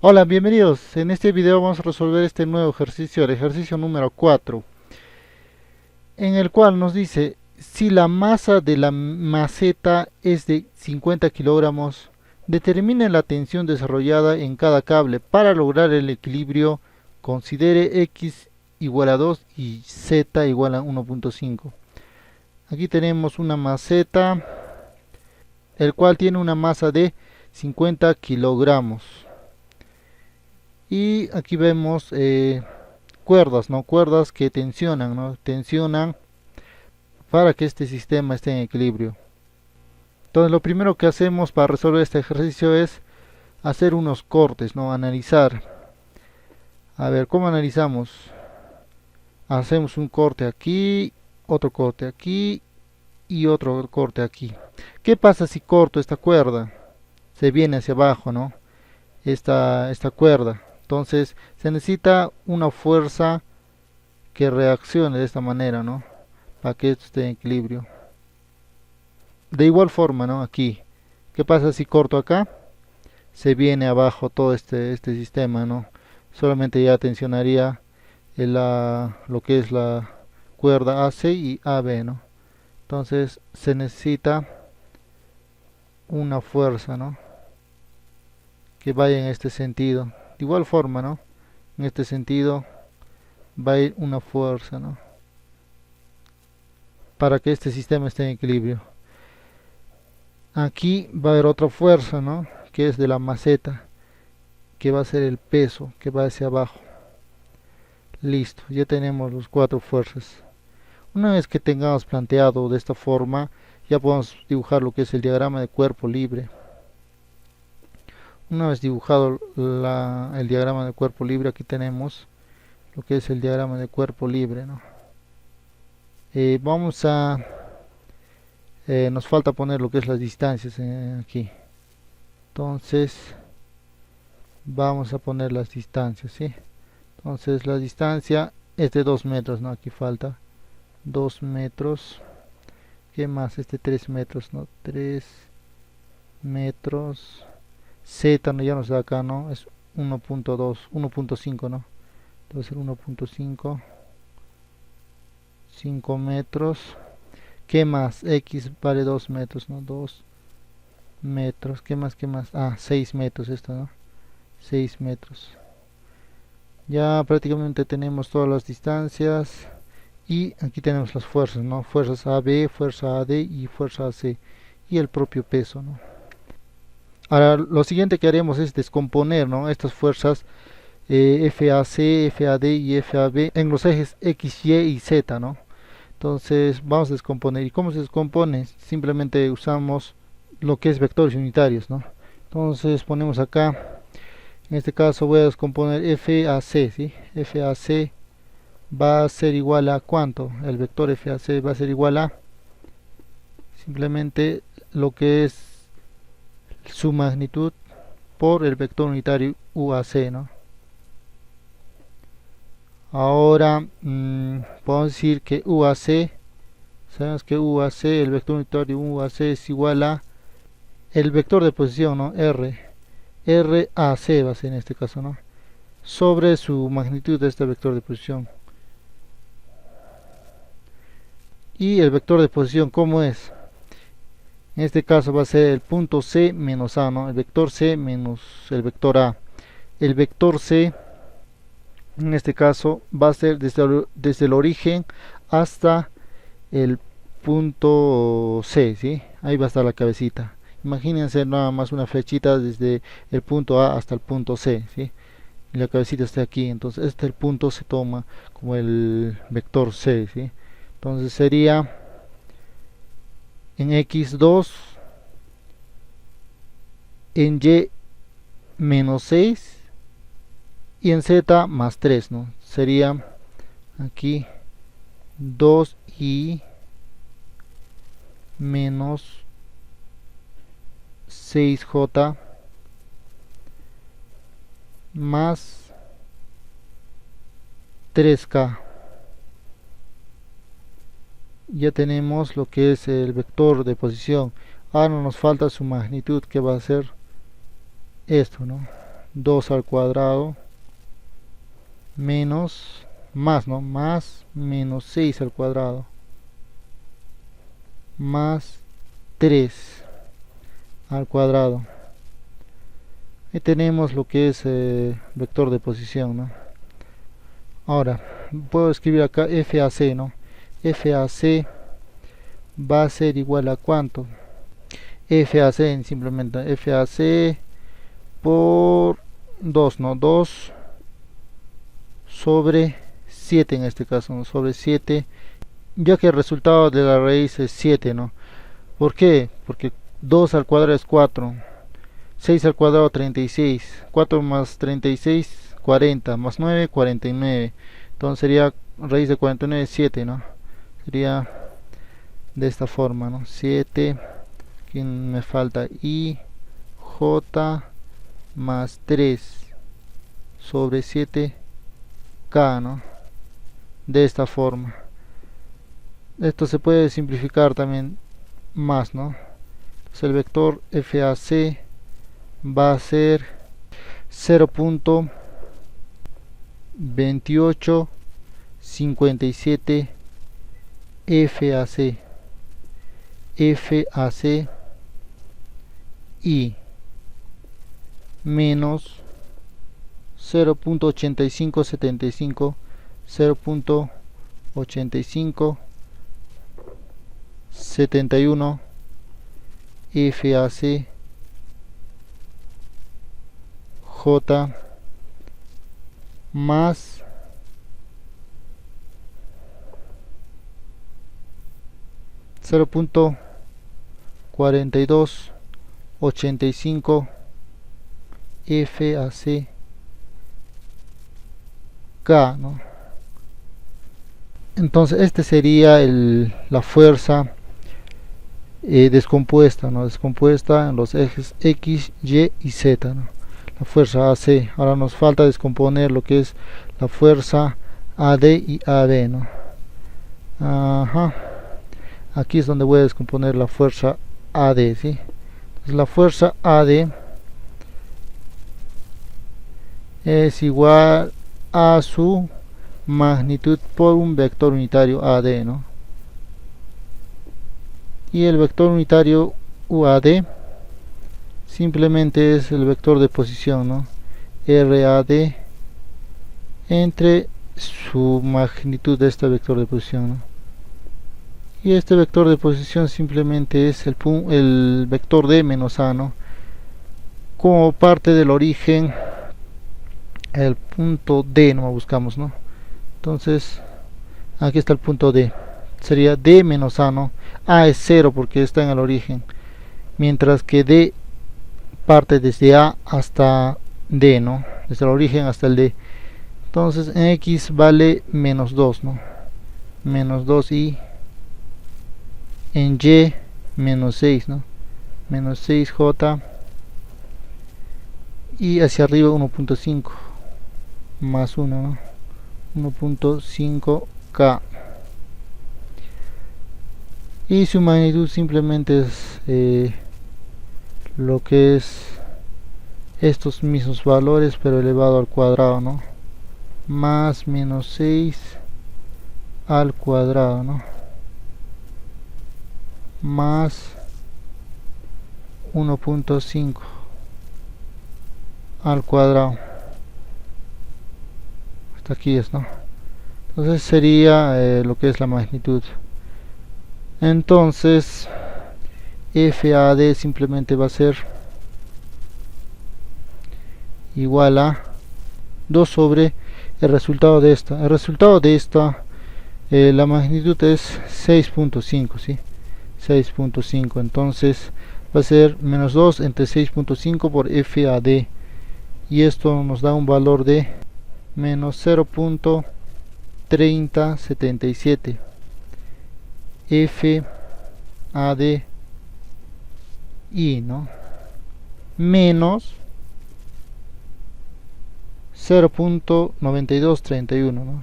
Hola, bienvenidos. En este video vamos a resolver este nuevo ejercicio, el ejercicio número 4, en el cual nos dice si la masa de la maceta es de 50 kilogramos, determine la tensión desarrollada en cada cable para lograr el equilibrio. Considere x igual a 2 y z igual a 1.5. Aquí tenemos una maceta, el cual tiene una masa de 50 kilogramos. Y aquí vemos cuerdas, ¿no? Cuerdas que tensionan, ¿no? Tensionan para que este sistema esté en equilibrio. Entonces lo primero que hacemos para resolver este ejercicio es hacer unos cortes, ¿no? Analizar. A ver, ¿cómo analizamos? Hacemos un corte aquí, otro corte aquí y otro corte aquí. ¿Qué pasa si corto esta cuerda? Se viene hacia abajo, ¿no? Esta cuerda. Entonces se necesita una fuerza que reaccione de esta manera, ¿no? Para que esto esté en equilibrio. De igual forma, ¿no? Aquí. ¿Qué pasa si corto acá? Se viene abajo todo este sistema, ¿no? Solamente ya tensionaría lo que es la cuerda AC y AB, ¿no? Entonces se necesita una fuerza, ¿no? Que vaya en este sentido. De igual forma, ¿no? En este sentido va a ir una fuerza, ¿no? Para que este sistema esté en equilibrio. Aquí va a haber otra fuerza, ¿no? Que es de la maceta, que va a ser el peso que va hacia abajo. Listo, ya tenemos las cuatro fuerzas. Una vez que tengamos planteado de esta forma, ya podemos dibujar lo que es el diagrama de cuerpo libre. Una vez dibujado el diagrama de cuerpo libre, aquí tenemos lo que es el diagrama de cuerpo libre, ¿no? Vamos a nos falta poner lo que es las distancias aquí. Entonces vamos a poner las distancias, ¿sí? Entonces la distancia es de 2 metros, ¿no? Aquí falta 2 metros. ¿Qué más? 3 metros, ¿no? 3 metros. Z, no, ya nos da acá, ¿no? Es 1.2, 1.5, ¿no? Entonces 1.5, 5 metros. ¿Qué más? X vale 2 metros, ¿no? 2 metros. ¿Qué más? ¿Qué más? Ah, 6 metros esto, ¿no? 6 metros. Ya prácticamente tenemos todas las distancias. Y aquí tenemos las fuerzas, ¿no? Fuerzas AB, fuerza AD y fuerza AC. Y el propio peso, ¿no? Ahora lo siguiente que haremos es descomponer, ¿no? Estas fuerzas FAC, FAD y FAB en los ejes X, Y y Z, ¿no? Entonces vamos a descomponer. ¿Y cómo se descompone? Simplemente usamos lo que es vectores unitarios, ¿no? Entonces ponemos acá, en este caso voy a descomponer FAC, ¿sí? FAC va a ser igual a ¿cuánto? El vector FAC va a ser igual a simplemente lo que es su magnitud por el vector unitario UAC, ¿no? Ahora podemos decir que UAC, sabemos que UAC, el vector unitario UAC es igual a el vector de posición, ¿no? RAC va a ser en este caso, ¿no? Sobre su magnitud de este vector de posición. Y el vector de posición, ¿cómo es? En este caso va a ser el punto C menos A, ¿no? El vector C menos el vector A. El vector C, en este caso, va a ser desde el origen hasta el punto C, ¿sí? Ahí va a estar la cabecita. Imagínense nada más una flechita desde el punto A hasta el punto C, ¿sí? Y la cabecita está aquí, entonces el punto se toma como el vector C, ¿sí? Entonces sería en X2, en Y menos 6 y en Z más 3, ¿no? Sería aquí 2y menos 6j más 3k. Ya tenemos lo que es el vector de posición. Ahora nos falta su magnitud, que va a ser esto, ¿no? 2 al cuadrado menos más, ¿no? Más menos 6 al cuadrado más 3 al cuadrado. Y tenemos lo que es vector de posición, ¿no? Ahora puedo escribir acá FAC, ¿no? FAC va a ser igual a ¿cuánto? FAC, simplemente FAC por 2, ¿no? 2 sobre 7 en este caso, ¿no? Sobre 7, ya que el resultado de la raíz es 7, ¿no? ¿Por qué? Porque 2 al cuadrado es 4, 6 al cuadrado 36, 4 más 36, 40, más 9, 49. Entonces sería raíz de 49, 7, ¿no? Sería de esta forma, ¿no? 7, aquí me falta I, J más 3 sobre 7K, ¿no? De esta forma. Esto se puede simplificar también más, ¿no? Entonces el vector FAC va a ser 0.2857 FAC y menos 0.8575 0.8571 FAC J más 0.4285 FAC K, ¿no? Entonces este sería la fuerza descompuesta, ¿no? Descompuesta en los ejes X, Y y Z, ¿no? La fuerza AC. Ahora nos falta descomponer lo que es la fuerza AD y AB, ¿no? Ajá. Aquí es donde voy a descomponer la fuerza AD, ¿sí? Entonces la fuerza AD es igual a su magnitud por un vector unitario AD, ¿no? Y el vector unitario UAD simplemente es el vector de posición, ¿no? RAD entre su magnitud de este vector de posición, ¿no? Y este vector de posición simplemente es el vector D menos A, ¿no? Como parte del origen, el punto D no buscamos, ¿no? Entonces aquí está el punto D, sería D menos A, ¿no? A es 0 porque está en el origen, mientras que D parte desde A hasta D, ¿no? Desde el origen hasta el D. Entonces en X vale menos 2, ¿no? Menos 2 y en Y menos 6, ¿no? Menos 6J y hacia arriba 1.5 más 1, ¿no? 1.5K y su magnitud simplemente es lo que es estos mismos valores pero elevado al cuadrado, ¿no? Más menos 6 al cuadrado, ¿no? Más 1.5 al cuadrado. Hasta aquí es, ¿no? Entonces sería lo que es la magnitud. Entonces FAD simplemente va a ser igual a 2 sobre el resultado de esta. El resultado de esta, la magnitud es 6.5, ¿sí? 6.5. Entonces va a ser menos 2 entre 6.5 por FAD. Y esto nos da un valor de menos 0.3077 FAD y, ¿no? Menos 0.9231, ¿no?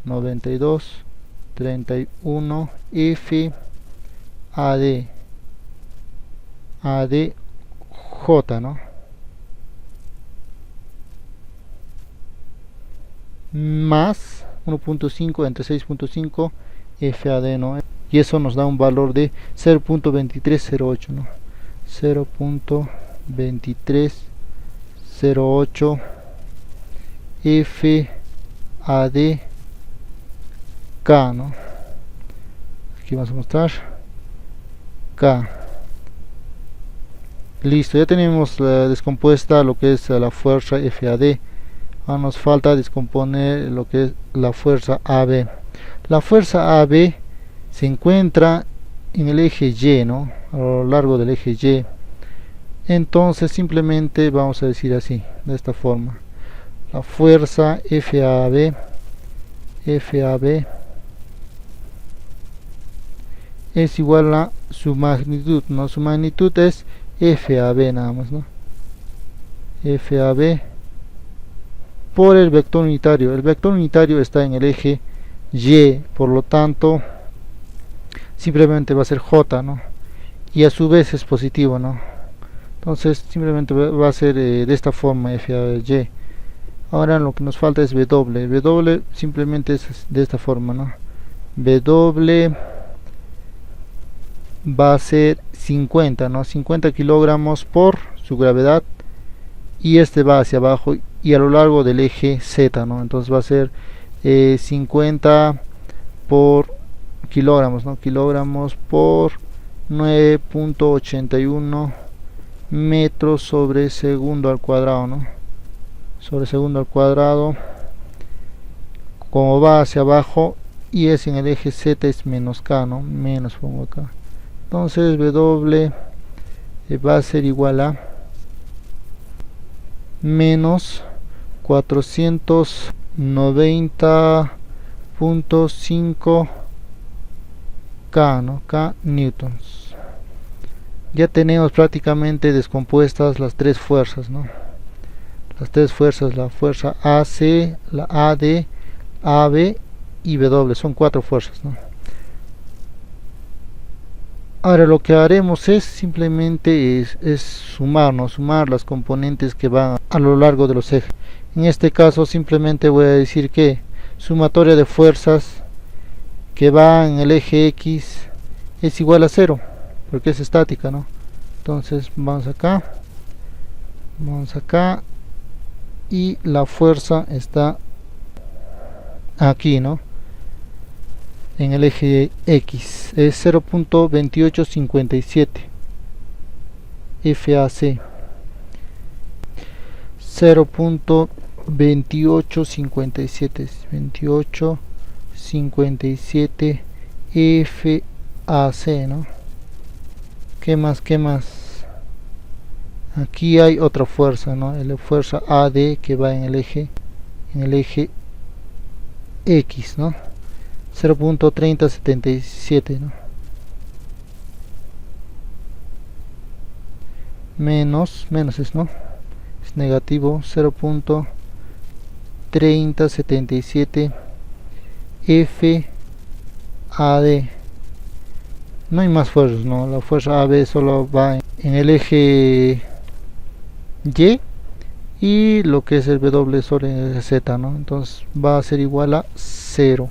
0.9231 FAD ADJ, ¿no? más 1.5 entre 6.5 FAD, ¿no? Y eso nos da un valor de 0.2308, ¿no? 0.2308 FAD K, ¿no? Aquí vamos a mostrar K. Listo, ya tenemos descompuesta lo que es la fuerza FAD. Ahora nos falta descomponer lo que es la fuerza AB. La fuerza AB se encuentra en el eje Y, ¿no? A lo largo del eje Y. Entonces simplemente vamos a decir así, de esta forma: la fuerza FAB es igual a su magnitud, ¿no? Su magnitud es FAB nada más, ¿no? FAB por el vector unitario. El vector unitario está en el eje Y, por lo tanto simplemente va a ser J, ¿no? Y a su vez es positivo, ¿no? Entonces simplemente va a ser de esta forma FAY. Ahora lo que nos falta es W. W simplemente es de esta forma, ¿no? W va a ser 50, ¿no? 50 kilogramos por su gravedad, y este va hacia abajo y a lo largo del eje Z, ¿no? Entonces va a ser 50 por kilogramos, ¿no? Kilogramos por 9.81 metros sobre segundo al cuadrado, ¿no? Sobre segundo al cuadrado. Como va hacia abajo y es en el eje Z, es menos K, ¿no? Menos pongo acá. Entonces W va a ser igual a menos 490.5 K, ¿no? K newtons. Ya tenemos prácticamente descompuestas las tres fuerzas, ¿no? Las tres fuerzas: la fuerza AC, la AD, AB y W. Son cuatro fuerzas, ¿no? Ahora lo que haremos es simplemente sumar, ¿no? Sumar las componentes que van a lo largo de los ejes. En este caso simplemente voy a decir que sumatoria de fuerzas que va en el eje X es igual a 0, porque es estática, ¿no? Entonces vamos acá y la fuerza está aquí, ¿no? En el eje X es 0.2857 FAC, 0.2857 FAC, ¿no? ¿Qué más? Aquí hay otra fuerza, ¿no? La fuerza AD que va en el eje X, ¿no? 0.3077, ¿no? Menos es, ¿no? Es negativo. 0.3077 FAD. No hay más fuerzas, ¿no? La fuerza AB solo va en el eje Y, y lo que es el W solo en el eje Z, ¿no? Entonces va a ser igual a 0.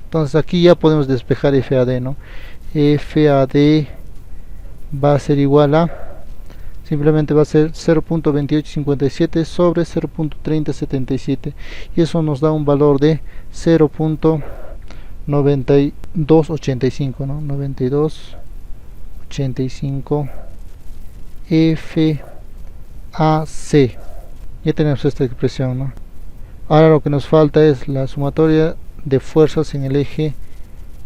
Entonces aquí ya podemos despejar FAD, ¿no? FAD va a ser igual a, simplemente va a ser 0.2857 sobre 0.3077, y eso nos da un valor de 0.9285, ¿no? 9285 FAC. Ya tenemos esta expresión, ¿no? Ahora lo que nos falta es la sumatoria de fuerzas en el eje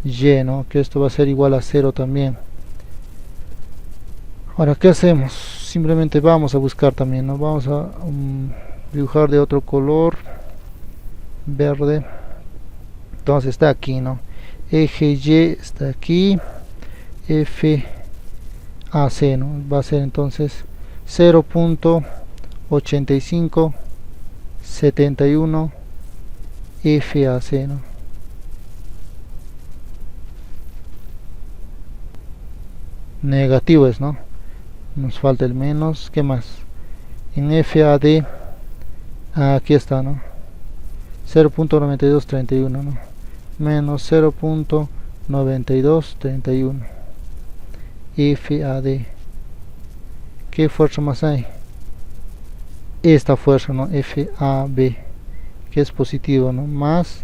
Y, ¿no? Que esto va a ser igual a 0 también. Ahora, ¿qué hacemos? Simplemente vamos a buscar también, ¿no? Vamos a dibujar de otro color, verde. Entonces está aquí, ¿no? Eje Y está aquí, FAC, ¿no? Va a ser entonces 0.8571 FAC, ¿no? Negativo es, ¿no? Nos falta el menos. ¿Qué más? En FAD Aquí está, ¿no? 0.9231, ¿no? Menos 0.9231. FAD. ¿Qué fuerza más hay? Esta fuerza, ¿no? FAB, que es positivo, ¿no? Más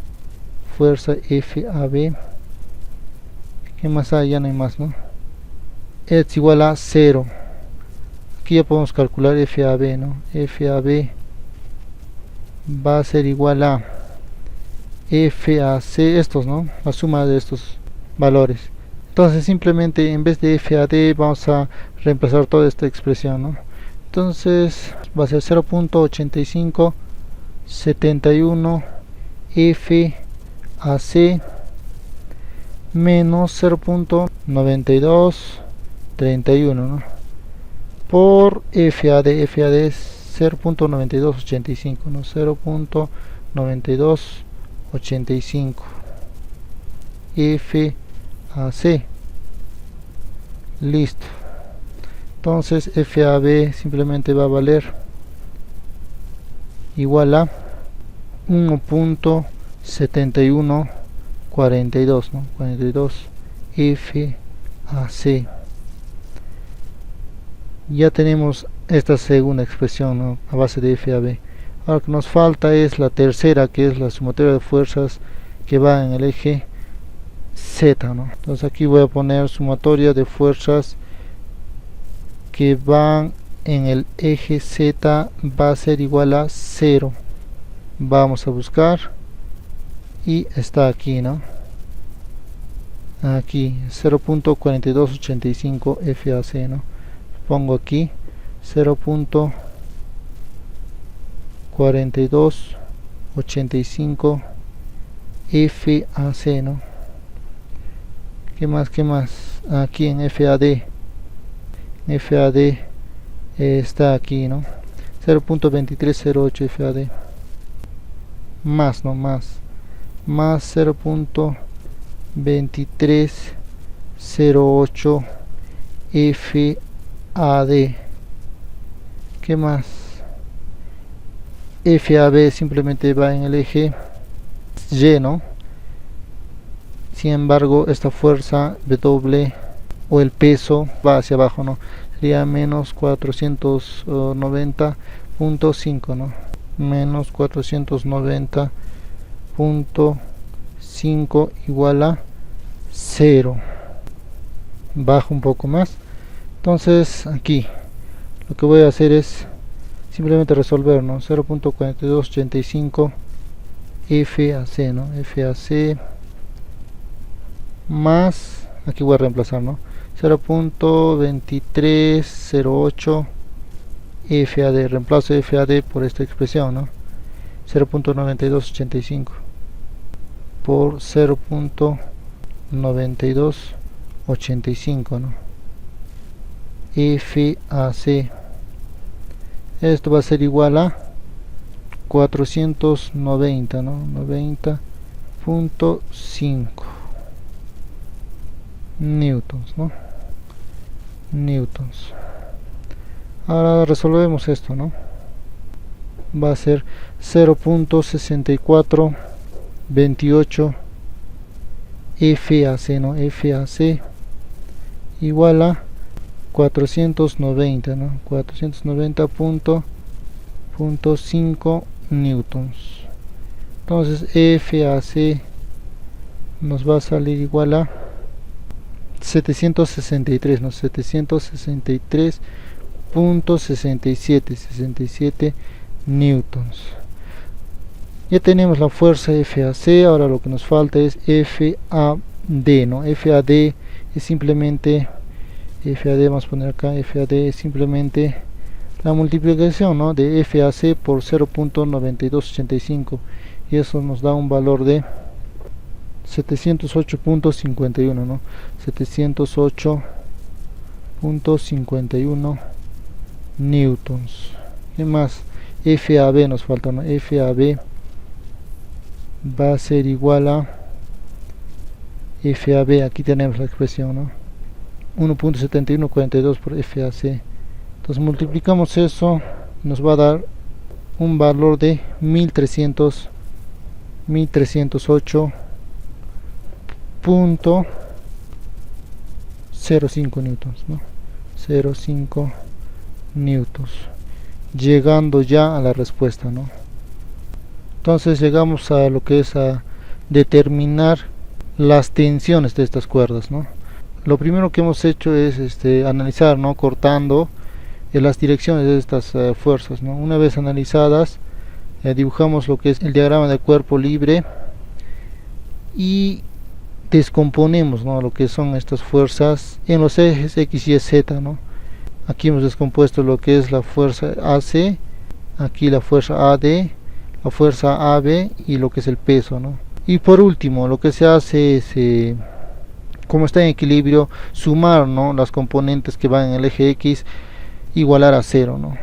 fuerza FAB. ¿Qué más hay? Ya no hay más, ¿no? Es igual a 0. Aquí ya podemos calcular FAB, ¿no? FAB va a ser igual a FAC, estos, ¿no? La suma de estos valores. Entonces simplemente en vez de FAD vamos a reemplazar toda esta expresión, ¿no? Entonces va a ser 0.8571 FAC menos 0.9231, ¿no? Por FAD. FAD es 0.9285, ¿no? 0.9285 FAC. Listo. Entonces FAB simplemente va a valer igual a 1.7142, ¿no? 42 FAC. Ya tenemos esta segunda expresión, ¿no? A base de FAB. Ahora que nos falta es la tercera, que es la sumatoria de fuerzas que va en el eje Z, ¿no? Entonces aquí voy a poner sumatoria de fuerzas que van en el eje Z, va a ser igual a 0. Vamos a buscar y está aquí, ¿no? Aquí 0.4285 FAC, ¿no? Pongo aquí 0.4285 FAC, ¿no? ¿Qué más? ¿Qué más? Aquí en FAD. FAD está aquí, ¿no? 0.2308 FAD. Más, ¿no? Más 0.2308 FAD. ¿Qué más? FAB simplemente va en el eje Y, ¿no? Sin embargo, esta fuerza W o el peso va hacia abajo, ¿no? Sería menos 490.5, ¿no? Menos 490.5 igual a 0. Bajo un poco más. Entonces aquí lo que voy a hacer es simplemente resolver, ¿no? 0.4285 FAC, ¿no? FAC más, aquí voy a reemplazar, ¿no? 0.2308 FAD, reemplazo FAD por esta expresión, ¿no? 0.9285 por 0.9285, ¿no? FAC, esto va a ser igual a 490, ¿no? 90.5 newtons, ¿no? Newtons. Ahora resolvemos esto, ¿no? Va a ser 0.6428 FAC, ¿no? FAC igual a 490, ¿no? 490.5 newtons. Entonces FAC nos va a salir igual a 763, ¿no? 763.67 newtons. Ya tenemos la fuerza FAC. Ahora lo que nos falta es FAD, ¿no? FAD es simplemente vamos a poner acá, FAD es simplemente la multiplicación, ¿no? De FAC por 0.9285, y eso nos da un valor de 708.51, ¿no? 708.51 newtons. ¿Qué más? FAB nos falta, ¿no? FAB va a ser igual a FAB, aquí tenemos la expresión, ¿no? 1.7142 por FAC. Entonces multiplicamos eso, nos va a dar un valor de 1308.05 newtons, ¿no? 0,5 newtons, llegando ya a la respuesta, ¿no? Entonces llegamos a lo que es a determinar las tensiones de estas cuerdas, ¿no? Lo primero que hemos hecho es analizar, ¿no? Cortando las direcciones de estas fuerzas, ¿no? Una vez analizadas, dibujamos lo que es el diagrama del cuerpo libre y descomponemos, ¿no? Lo que son estas fuerzas en los ejes X, Y, Z, ¿no? Aquí hemos descompuesto lo que es la fuerza AC, aquí la fuerza AD, la fuerza AB y lo que es el peso, ¿no? Y por último, lo que se hace es, como está en equilibrio, sumar, ¿no? Las componentes que van en el eje X, igualar a 0, ¿no?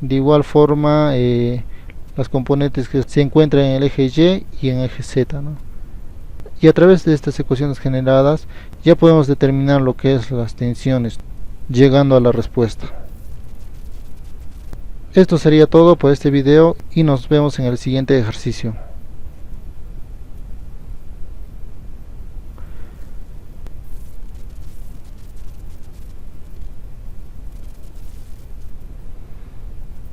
De igual forma, las componentes que se encuentran en el eje Y y en el eje Z, ¿no? Y a través de estas ecuaciones generadas ya podemos determinar lo que es las tensiones, llegando a la respuesta. Esto sería todo por este video y nos vemos en el siguiente ejercicio.